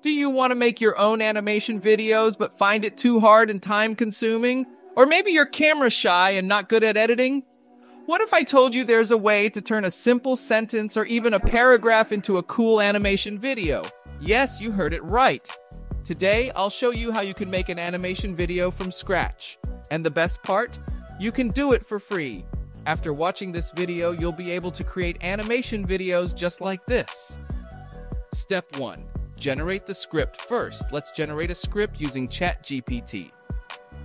Do you want to make your own animation videos but find it too hard and time-consuming? Or maybe you're camera shy and not good at editing? What if I told you there's a way to turn a simple sentence or even a paragraph into a cool animation video? Yes, you heard it right. Today, I'll show you how you can make an animation video from scratch. And the best part? You can do it for free. After watching this video, you'll be able to create animation videos just like this. Step 1. Generate the script first. Let's generate a script using ChatGPT.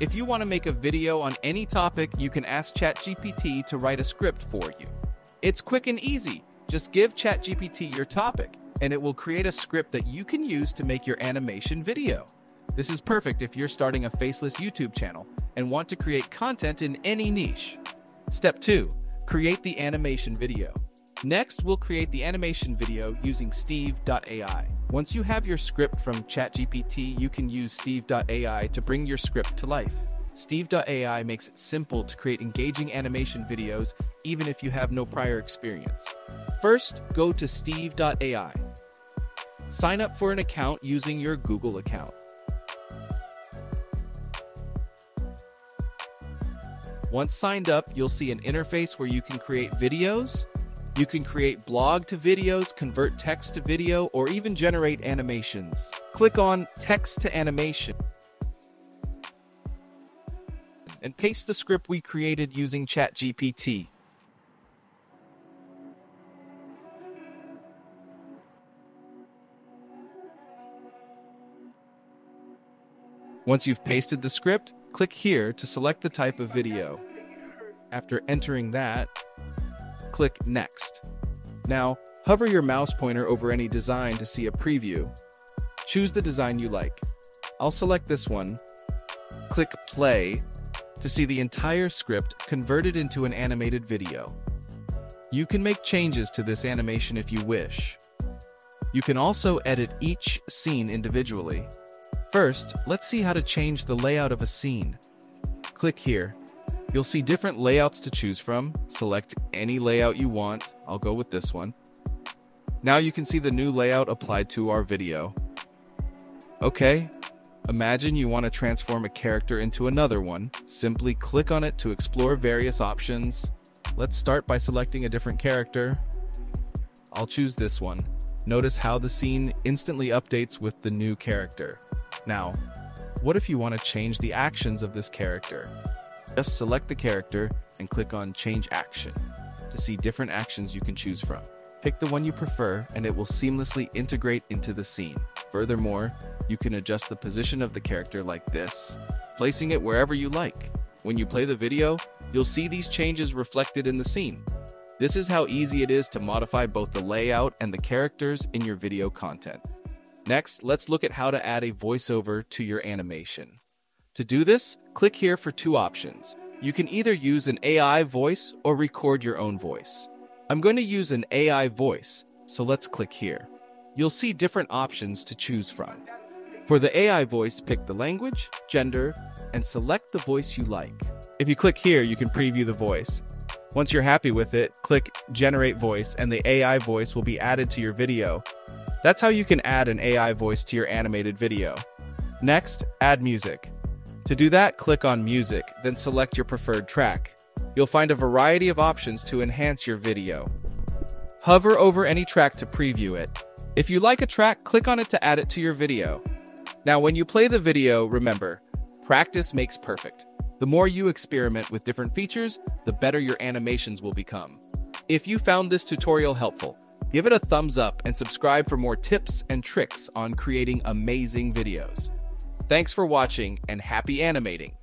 If you want to make a video on any topic, you can ask ChatGPT to write a script for you. It's quick and easy. Just give ChatGPT your topic, and it will create a script that you can use to make your animation video. This is perfect if you're starting a Faceless YouTube channel and want to create content in any niche. Step 2. Create the animation video. Next, we'll create the animation video using Steve.ai. Once you have your script from ChatGPT, you can use Steve.ai to bring your script to life. Steve.ai makes it simple to create engaging animation videos even if you have no prior experience. First, go to Steve.ai. Sign up for an account using your Google account. Once signed up, you'll see an interface where you can create videos. You can create blog to videos, convert text to video, or even generate animations. Click on Text to Animation and paste the script we created using ChatGPT. Once you've pasted the script, click here to select the type of video. After entering that, click Next. Now, hover your mouse pointer over any design to see a preview. Choose the design you like. I'll select this one. Click Play to see the entire script converted into an animated video. You can make changes to this animation if you wish. You can also edit each scene individually. First, let's see how to change the layout of a scene. Click here. You'll see different layouts to choose from. Select any layout you want. I'll go with this one. Now you can see the new layout applied to our video. Okay, imagine you want to transform a character into another one. Simply click on it to explore various options. Let's start by selecting a different character. I'll choose this one. Notice how the scene instantly updates with the new character. Now, what if you want to change the actions of this character? Just select the character and click on Change Action to see different actions you can choose from. Pick the one you prefer and it will seamlessly integrate into the scene. Furthermore, you can adjust the position of the character like this, placing it wherever you like. When you play the video, you'll see these changes reflected in the scene. This is how easy it is to modify both the layout and the characters in your video content. Next, let's look at how to add a voiceover to your animation. To do this, click here for two options. You can either use an AI voice or record your own voice. I'm going to use an AI voice, so let's click here. You'll see different options to choose from. For the AI voice, pick the language, gender, and select the voice you like. If you click here, you can preview the voice. Once you're happy with it, click Generate Voice and the AI voice will be added to your video. That's how you can add an AI voice to your animated video. Next, add music. To do that, click on Music, then select your preferred track. You'll find a variety of options to enhance your video. Hover over any track to preview it. If you like a track, click on it to add it to your video. Now, when you play the video, remember, practice makes perfect. The more you experiment with different features, the better your animations will become. If you found this tutorial helpful, give it a thumbs up and subscribe for more tips and tricks on creating amazing videos. Thanks for watching and happy animating!